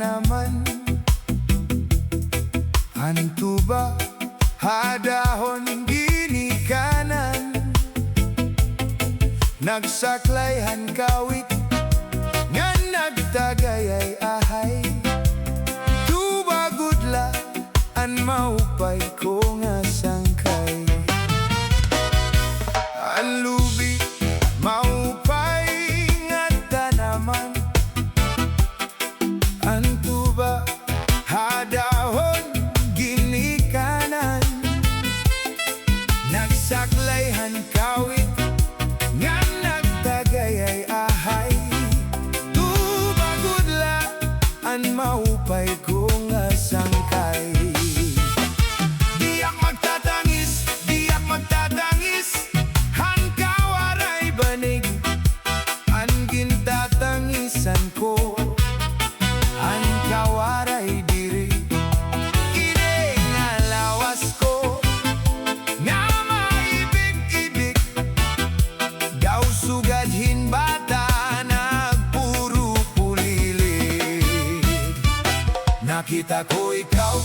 tanaman. Antuba hadahon ginikanan, nagsaklayhan kawit nga nagtagayay ahay. Tuba gudla an maupay ko nga sangkay. An lubi maupay nga tanaman, an tuba hadahon ginikanan, nagsaklayhan kawit nga nagtagayay ahay. Tuba gudla an maupay ko nga sangkay. Diyak magtatangis, diyak magtatangis, han kawaray banig, an gintatangisan ko, an kawaray diri. Ine nga lawas ko, nga maibig-ibig, daw sugadhin bata nagpuro pulilig. Nakita ko ikaw,